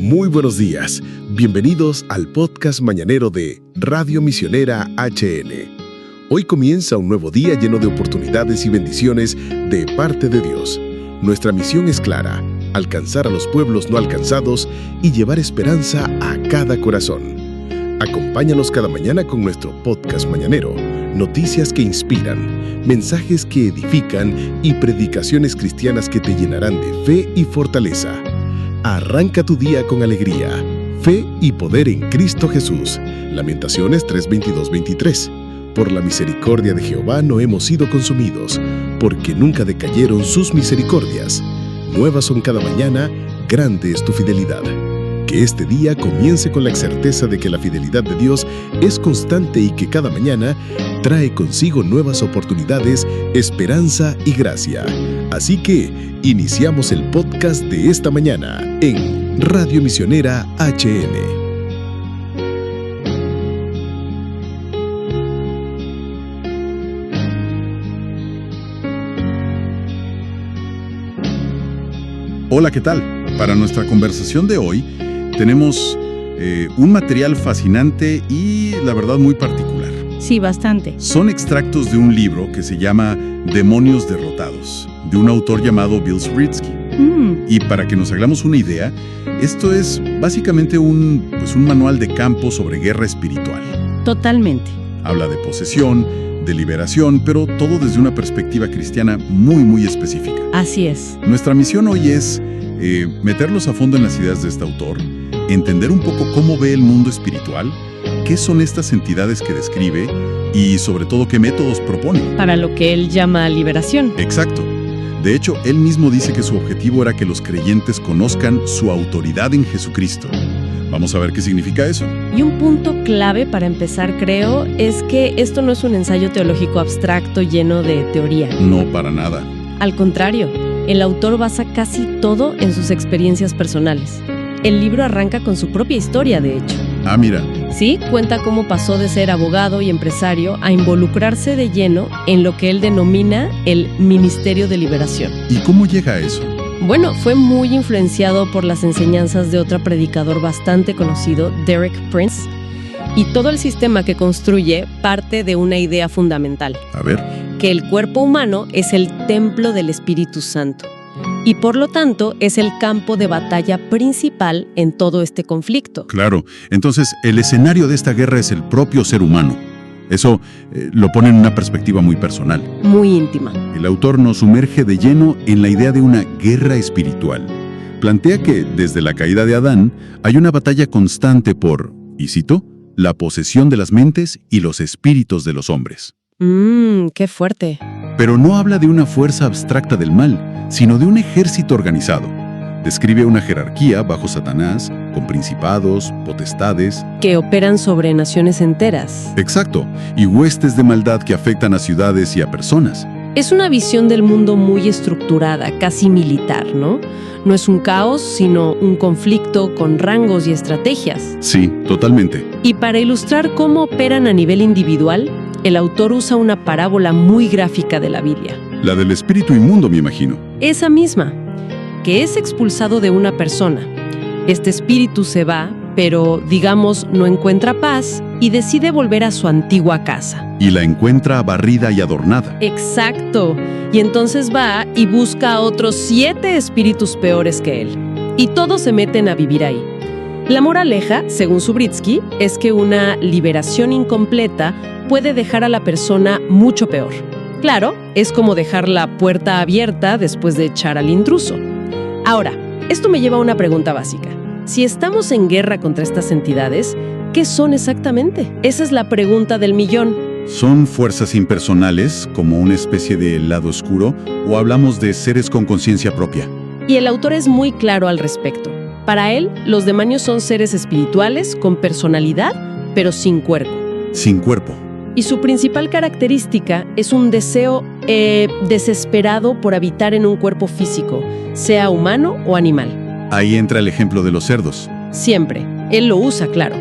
Muy buenos días. Bienvenidos al podcast mañanero de Radio Misionera HN. Hoy comienza un nuevo día lleno de oportunidades y bendiciones de parte de Dios. Nuestra misión es clara: alcanzar a los pueblos no alcanzados y llevar esperanza a cada corazón. Acompáñanos cada mañana con nuestro podcast mañanero, noticias que inspiran, mensajes que edifican y predicaciones cristianas que te llenarán de fe y fortaleza. Arranca tu día con alegría, fe y poder en Cristo Jesús. Lamentaciones 3:22-23. Por la misericordia de Jehová no hemos sido consumidos, porque nunca decayeron sus misericordias. Nuevas son cada mañana, grande es tu fidelidad. Que este día comience con la certeza de que la fidelidad de Dios es constante y que cada mañana trae consigo nuevas oportunidades, esperanza y gracia. Así que iniciamos el podcast de esta mañana en Radio Misionera HN. Hola, ¿qué tal? Para nuestra conversación de hoy tenemos un material fascinante y, la verdad, muy particular. Sí, bastante. Son extractos de un libro que se llama Demonios Derrotados, de un autor llamado Bill Subritzky. Y para que nos hagamos una idea, esto es básicamente un manual de campo sobre guerra espiritual. Totalmente. Habla de posesión, de liberación, pero todo desde una perspectiva cristiana muy, muy específica. Así es. Nuestra misión hoy es meterlos a fondo en las ideas de este autor, entender un poco cómo ve el mundo espiritual, qué son estas entidades que describe y, sobre todo, qué métodos propone. Para lo que él llama liberación. Exacto. De hecho, él mismo dice que su objetivo era que los creyentes conozcan su autoridad en Jesucristo. Vamos a ver qué significa eso. Y un punto clave para empezar, creo, es que esto no es un ensayo teológico abstracto lleno de teoría. No, para nada. Al contrario, el autor basa casi todo en sus experiencias personales. El libro arranca con su propia historia, de hecho. Ah, mira. Sí, cuenta cómo pasó de ser abogado y empresario a involucrarse de lleno en lo que él denomina el Ministerio de Liberación. ¿Y cómo llega a eso? Bueno, fue muy influenciado por las enseñanzas de otro predicador bastante conocido, Derek Prince, y todo el sistema que construye parte de una idea fundamental. A ver. Que el cuerpo humano es el templo del Espíritu Santo y por lo tanto es el campo de batalla principal en todo este conflicto. Claro, entonces el escenario de esta guerra es el propio ser humano. Eso lo pone en una perspectiva muy personal. Muy íntima. El autor nos sumerge de lleno en la idea de una guerra espiritual. Plantea que desde la caída de Adán hay una batalla constante por, y cito, la posesión de las mentes y los espíritus de los hombres. ¡Qué fuerte! Pero no habla de una fuerza abstracta del mal, sino de un ejército organizado. Describe una jerarquía bajo Satanás, con principados, potestades. Que operan sobre naciones enteras. Exacto, y huestes de maldad que afectan a ciudades y a personas. Es una visión del mundo muy estructurada, casi militar, ¿no? No es un caos, sino un conflicto con rangos y estrategias. Sí, totalmente. Y para ilustrar cómo operan a nivel individual, el autor usa una parábola muy gráfica de la Biblia. La del espíritu inmundo, me imagino. Esa misma, que es expulsado de una persona. Este espíritu se va, pero, digamos, no encuentra paz y decide volver a su antigua casa. Y la encuentra barrida y adornada. Exacto. Y entonces va y busca a otros 7 espíritus peores que él. Y todos se meten a vivir ahí. La moraleja, según Subritzky, es que una liberación incompleta puede dejar a la persona mucho peor. Claro, es como dejar la puerta abierta después de echar al intruso. Ahora, esto me lleva a una pregunta básica. Si estamos en guerra contra estas entidades, ¿qué son exactamente? Esa es la pregunta del millón. ¿Son fuerzas impersonales, como una especie de lado oscuro, o hablamos de seres con conciencia propia? Y el autor es muy claro al respecto. Para él, los demonios son seres espirituales con personalidad, pero sin cuerpo. Sin cuerpo. Y su principal característica es un deseo desesperado por habitar en un cuerpo físico, sea humano o animal. Ahí entra el ejemplo de los cerdos. Siempre. Él lo usa, claro.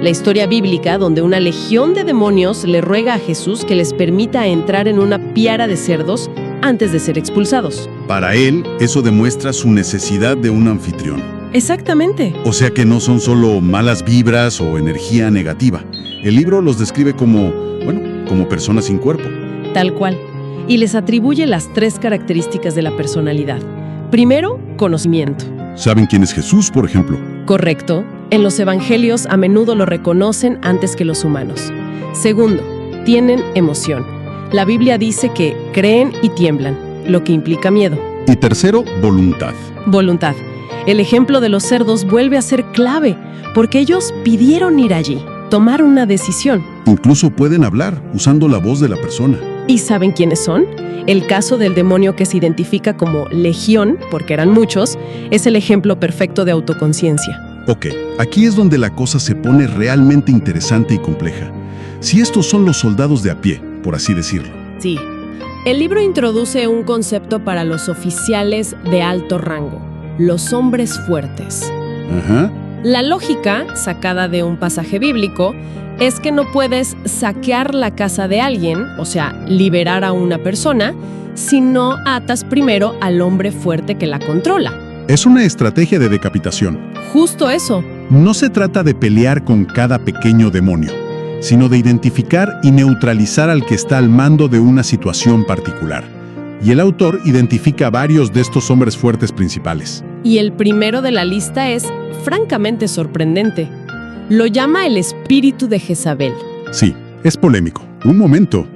La historia bíblica donde una legión de demonios le ruega a Jesús que les permita entrar en una piara de cerdos antes de ser expulsados. Para él, eso demuestra su necesidad de un anfitrión. Exactamente. O sea que no son solo malas vibras o energía negativa. El libro los describe como personas sin cuerpo. Tal cual. Y les atribuye las 3 características de la personalidad. Primero, conocimiento. ¿Saben quién es Jesús, por ejemplo? Correcto. En los evangelios a menudo lo reconocen antes que los humanos. Segundo, tienen emoción. La Biblia dice que creen y tiemblan, lo que implica miedo. Y tercero, voluntad. Voluntad. El ejemplo de los cerdos vuelve a ser clave, porque ellos pidieron ir allí, tomar una decisión. Incluso pueden hablar usando la voz de la persona. ¿Y saben quiénes son? El caso del demonio que se identifica como Legión, porque eran muchos, es el ejemplo perfecto de autoconciencia. Ok, aquí es donde la cosa se pone realmente interesante y compleja. Si estos son los soldados de a pie, por así decirlo. Sí. El libro introduce un concepto para los oficiales de alto rango, los hombres fuertes. Ajá. La lógica, sacada de un pasaje bíblico, es que no puedes saquear la casa de alguien, o sea, liberar a una persona, si no atas primero al hombre fuerte que la controla. Es una estrategia de decapitación. Justo eso. No se trata de pelear con cada pequeño demonio, sino de identificar y neutralizar al que está al mando de una situación particular. Y el autor identifica varios de estos hombres fuertes principales. Y el primero de la lista es francamente sorprendente. Lo llama el espíritu de Jezabel. Sí, es polémico. Un momento.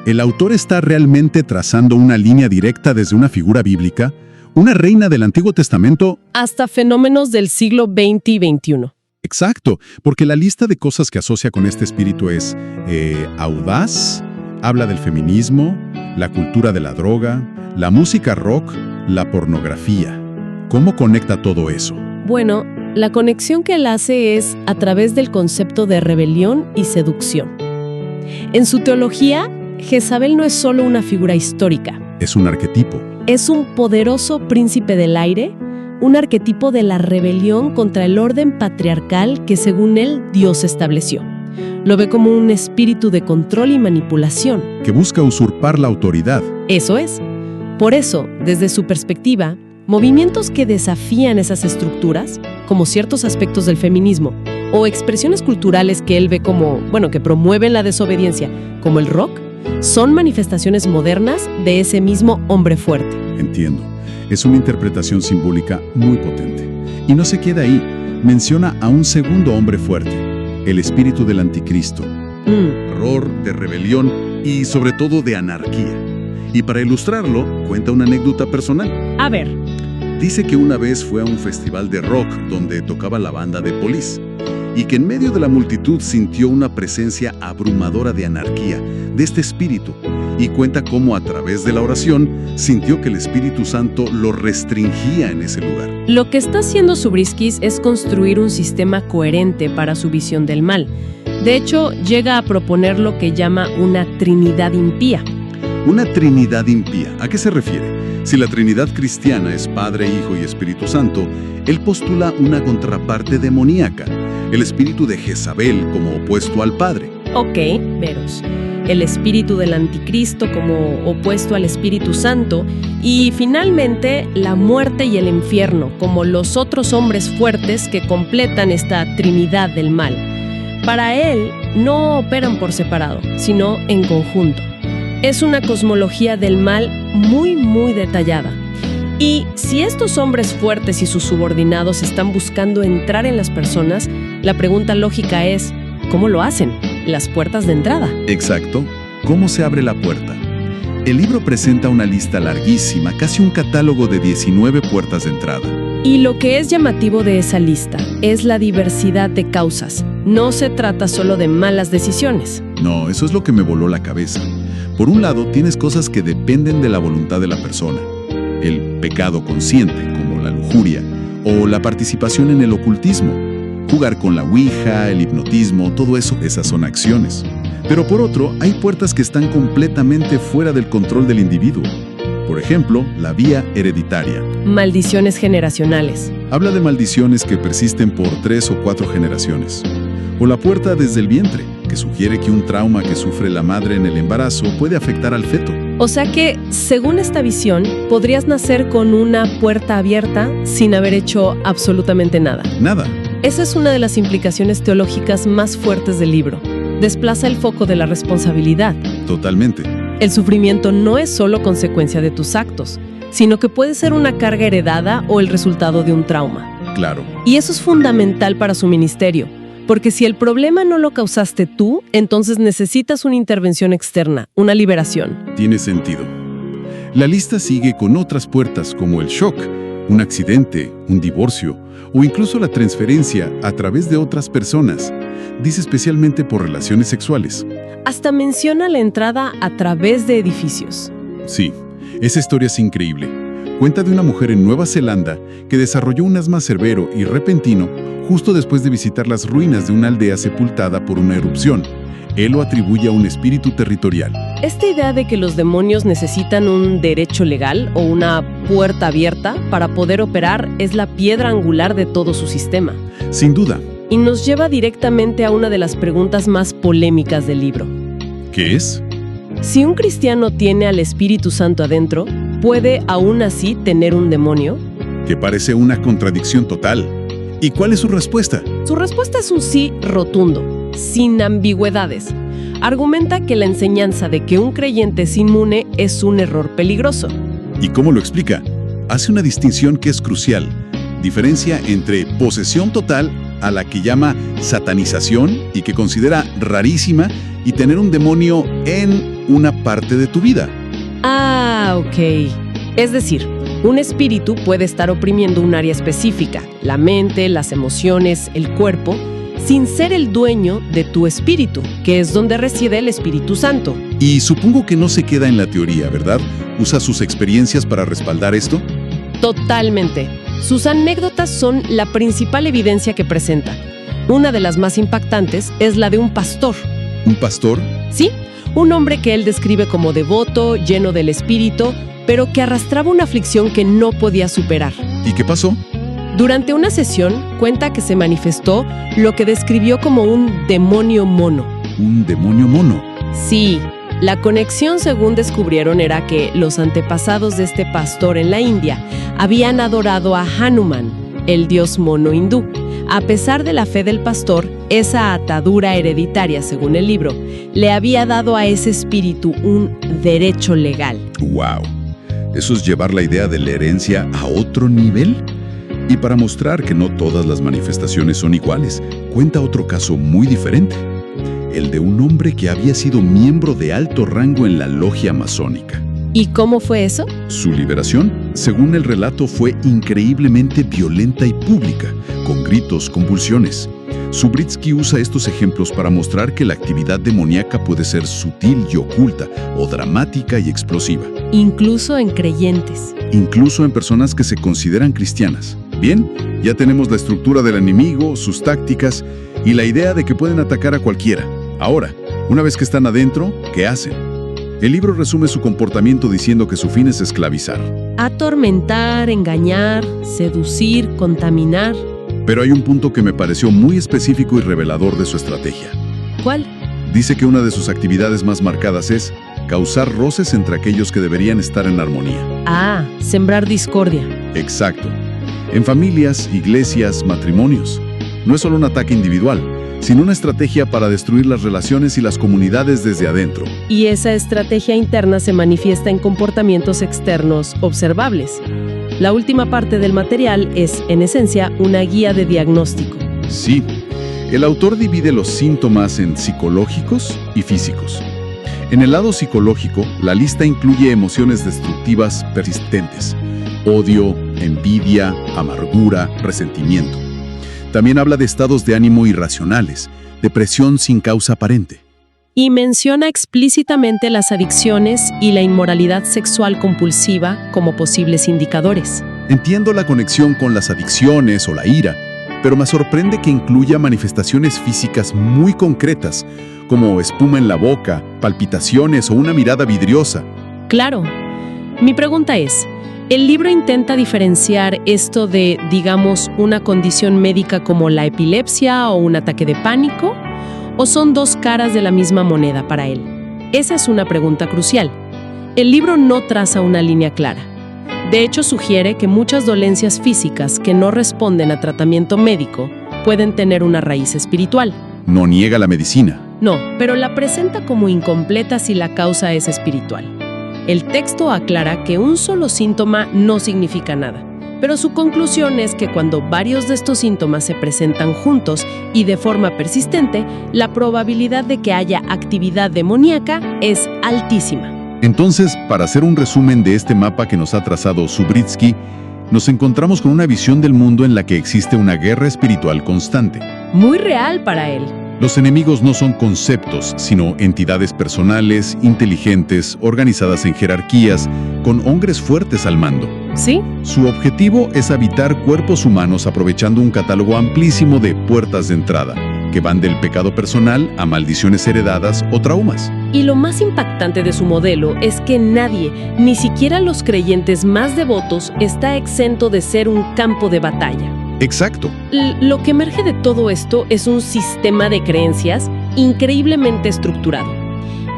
¿El autor está realmente trazando una línea directa desde una figura bíblica, una reina del Antiguo Testamento, hasta fenómenos del siglo XX y XXI? Exacto, porque la lista de cosas que asocia con este espíritu es audaz, habla del feminismo, la cultura de la droga, la música rock, la pornografía. ¿Cómo conecta todo eso? Bueno, la conexión que él hace es a través del concepto de rebelión y seducción. En su teología, Jezabel no es solo una figura histórica. Es un arquetipo. Es un poderoso príncipe del aire, un arquetipo de la rebelión contra el orden patriarcal que, según él, Dios estableció. Lo ve como un espíritu de control y manipulación. Que busca usurpar la autoridad. Eso es. Por eso, desde su perspectiva, movimientos que desafían esas estructuras, como ciertos aspectos del feminismo, o expresiones culturales que él ve como, que promueven la desobediencia, como el rock, son manifestaciones modernas de ese mismo hombre fuerte. Entiendo. Es una interpretación simbólica muy potente. Y no se queda ahí. Menciona a un segundo hombre fuerte, el espíritu del anticristo. Terror, de rebelión y sobre todo de anarquía. Y para ilustrarlo, cuenta una anécdota personal. A ver. Dice que una vez fue a un festival de rock donde tocaba la banda de Police y que en medio de la multitud sintió una presencia abrumadora de anarquía, de este espíritu, y cuenta cómo a través de la oración sintió que el Espíritu Santo lo restringía en ese lugar. Lo que está haciendo Zubriskis es construir un sistema coherente para su visión del mal. De hecho, llega a proponer lo que llama una Trinidad impía. Una Trinidad impía, ¿a qué se refiere? Si la Trinidad cristiana es Padre, Hijo y Espíritu Santo, él postula una contraparte demoníaca, el espíritu de Jezabel como opuesto al Padre. Ok, veros. El espíritu del anticristo como opuesto al Espíritu Santo y finalmente la muerte y el infierno como los otros hombres fuertes que completan esta Trinidad del mal. Para él no operan por separado, sino en conjunto. Es una cosmología del mal muy, muy detallada. Y si estos hombres fuertes y sus subordinados están buscando entrar en las personas, la pregunta lógica es, ¿cómo lo hacen? Las puertas de entrada. Exacto. ¿Cómo se abre la puerta? El libro presenta una lista larguísima, casi un catálogo de 19 puertas de entrada. Y lo que es llamativo de esa lista es la diversidad de causas. No se trata solo de malas decisiones. No, eso es lo que me voló la cabeza. Por un lado, tienes cosas que dependen de la voluntad de la persona. El pecado consciente, como la lujuria, o la participación en el ocultismo. Jugar con la ouija, el hipnotismo, todo eso, esas son acciones. Pero por otro, hay puertas que están completamente fuera del control del individuo. Por ejemplo, la vía hereditaria. Maldiciones generacionales. Habla de maldiciones que persisten por 3 o 4 generaciones. O la puerta desde el vientre, que sugiere que un trauma que sufre la madre en el embarazo puede afectar al feto. O sea que, según esta visión, podrías nacer con una puerta abierta sin haber hecho absolutamente nada. Nada. Esa es una de las implicaciones teológicas más fuertes del libro. Desplaza el foco de la responsabilidad. Totalmente. El sufrimiento no es solo consecuencia de tus actos, sino que puede ser una carga heredada o el resultado de un trauma. Claro. Y eso es fundamental para su ministerio, porque si el problema no lo causaste tú, entonces necesitas una intervención externa, una liberación. Tiene sentido. La lista sigue con otras puertas como el shock, un accidente, un divorcio o incluso la transferencia a través de otras personas. Dice especialmente por relaciones sexuales. Hasta menciona la entrada a través de edificios. Sí, esa historia es increíble. Cuenta de una mujer en Nueva Zelanda que desarrolló un asma severo y repentino justo después de visitar las ruinas de una aldea sepultada por una erupción. Él lo atribuye a un espíritu territorial. Esta idea de que los demonios necesitan un derecho legal o una puerta abierta para poder operar es la piedra angular de todo su sistema. Sin duda. Y nos lleva directamente a una de las preguntas más polémicas del libro. ¿Qué es? Si un cristiano tiene al Espíritu Santo adentro, ¿puede aún así tener un demonio? Que parece una contradicción total. ¿Y cuál es su respuesta? Su respuesta es un sí rotundo, sin ambigüedades. Argumenta que la enseñanza de que un creyente es inmune es un error peligroso. ¿Y cómo lo explica? Hace una distinción que es crucial. Diferencia entre posesión total, a la que llama satanización y que considera rarísima, y tener un demonio en una parte de tu vida. Ah, ok. Es decir, un espíritu puede estar oprimiendo un área específica, la mente, las emociones, el cuerpo, sin ser el dueño de tu espíritu, que es donde reside el Espíritu Santo. Y supongo que no se queda en la teoría, ¿verdad? ¿Usa sus experiencias para respaldar esto? Totalmente. Sus anécdotas son la principal evidencia que presenta. Una de las más impactantes es la de un pastor. ¿Un pastor? Sí, un hombre que él describe como devoto, lleno del espíritu, pero que arrastraba una aflicción que no podía superar. ¿Y qué pasó? Durante una sesión, cuenta que se manifestó lo que describió como un demonio mono. ¿Un demonio mono? Sí, la conexión, según descubrieron, era que los antepasados de este pastor en la India habían adorado a Hanuman, el dios mono hindú. A pesar de la fe del pastor, esa atadura hereditaria, según el libro, le había dado a ese espíritu un derecho legal. ¡Wow! ¿Eso es llevar la idea de la herencia a otro nivel? Y para mostrar que no todas las manifestaciones son iguales, cuenta otro caso muy diferente. El de un hombre que había sido miembro de alto rango en la logia masónica. ¿Y cómo fue eso? Su liberación, según el relato, fue increíblemente violenta y pública, con gritos, convulsiones. Zubritsky usa estos ejemplos para mostrar que la actividad demoníaca puede ser sutil y oculta, o dramática y explosiva. Incluso en creyentes. Incluso en personas que se consideran cristianas. Bien, ya tenemos la estructura del enemigo, sus tácticas y la idea de que pueden atacar a cualquiera. Ahora, una vez que están adentro, ¿qué hacen? El libro resume su comportamiento diciendo que su fin es esclavizar. Atormentar, engañar, seducir, contaminar. Pero hay un punto que me pareció muy específico y revelador de su estrategia. ¿Cuál? Dice que una de sus actividades más marcadas es causar roces entre aquellos que deberían estar en armonía. Ah, sembrar discordia. Exacto. En familias, iglesias, matrimonios. No es solo un ataque individual, sino una estrategia para destruir las relaciones y las comunidades desde adentro. Y esa estrategia interna se manifiesta en comportamientos externos observables. La última parte del material es, en esencia, una guía de diagnóstico. Sí, el autor divide los síntomas en psicológicos y físicos. En el lado psicológico, la lista incluye emociones destructivas persistentes: odio, envidia, amargura, resentimiento. También habla de estados de ánimo irracionales, depresión sin causa aparente. Y menciona explícitamente las adicciones y la inmoralidad sexual compulsiva como posibles indicadores. Entiendo la conexión con las adicciones o la ira, pero me sorprende que incluya manifestaciones físicas muy concretas, como espuma en la boca, palpitaciones o una mirada vidriosa. Claro. Mi pregunta es, ¿el libro intenta diferenciar esto de, digamos, una condición médica como la epilepsia o un ataque de pánico? ¿O son dos caras de la misma moneda para él? Esa es una pregunta crucial. El libro no traza una línea clara. De hecho, sugiere que muchas dolencias físicas que no responden a tratamiento médico pueden tener una raíz espiritual. No niega la medicina. No, pero la presenta como incompleta si la causa es espiritual. El texto aclara que un solo síntoma no significa nada, pero su conclusión es que cuando varios de estos síntomas se presentan juntos y de forma persistente, la probabilidad de que haya actividad demoníaca es altísima. Entonces, para hacer un resumen de este mapa que nos ha trazado Zubritsky, nos encontramos con una visión del mundo en la que existe una guerra espiritual constante. Muy real para él. Los enemigos no son conceptos, sino entidades personales, inteligentes, organizadas en jerarquías, con hombres fuertes al mando. ¿Sí? Su objetivo es habitar cuerpos humanos aprovechando un catálogo amplísimo de puertas de entrada, que van del pecado personal a maldiciones heredadas o traumas. Y lo más impactante de su modelo es que nadie, ni siquiera los creyentes más devotos, está exento de ser un campo de batalla. Exacto. Lo que emerge de todo esto es un sistema de creencias increíblemente estructurado.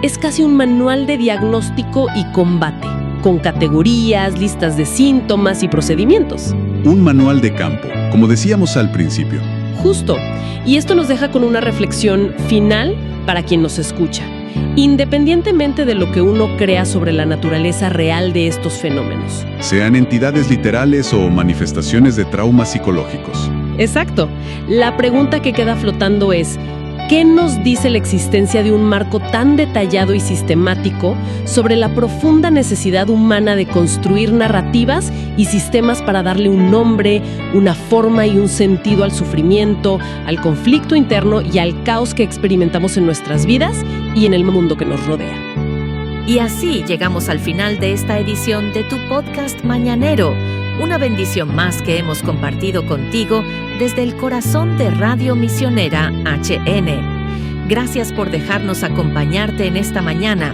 Es casi un manual de diagnóstico y combate, con categorías, listas de síntomas y procedimientos. Un manual de campo, como decíamos al principio. Justo. Y esto nos deja con una reflexión final para quien nos escucha. Independientemente de lo que uno crea sobre la naturaleza real de estos fenómenos. Sean entidades literales o manifestaciones de traumas psicológicos. Exacto. La pregunta que queda flotando es, ¿qué nos dice la existencia de un marco tan detallado y sistemático sobre la profunda necesidad humana de construir narrativas y sistemas para darle un nombre, una forma y un sentido al sufrimiento, al conflicto interno y al caos que experimentamos en nuestras vidas y en el mundo que nos rodea? Y así llegamos al final de esta edición de tu podcast mañanero. Una bendición más que hemos compartido contigo desde el corazón de Radio Misionera HN. Gracias por dejarnos acompañarte en esta mañana.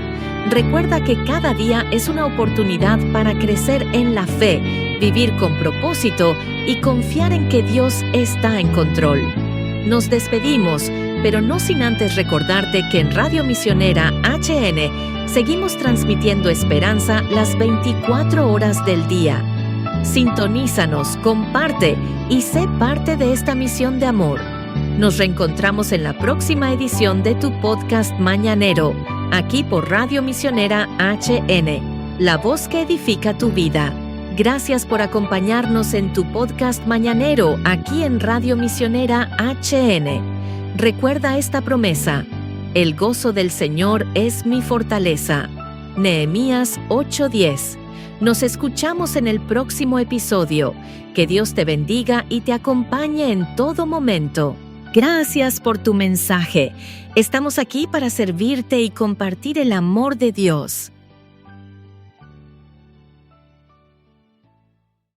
Recuerda que cada día es una oportunidad para crecer en la fe, vivir con propósito y confiar en que Dios está en control. Nos despedimos, pero no sin antes recordarte que en Radio Misionera HN seguimos transmitiendo esperanza las 24 horas del día. Sintonízanos, comparte y sé parte de esta misión de amor. Nos reencontramos en la próxima edición de tu podcast mañanero, aquí por Radio Misionera HN, la voz que edifica tu vida. Gracias por acompañarnos en tu podcast mañanero, aquí en Radio Misionera HN. Recuerda esta promesa: el gozo del Señor es mi fortaleza. Nehemías 8:10. Nos escuchamos en el próximo episodio. Que Dios te bendiga y te acompañe en todo momento. Gracias por tu mensaje. Estamos aquí para servirte y compartir el amor de Dios.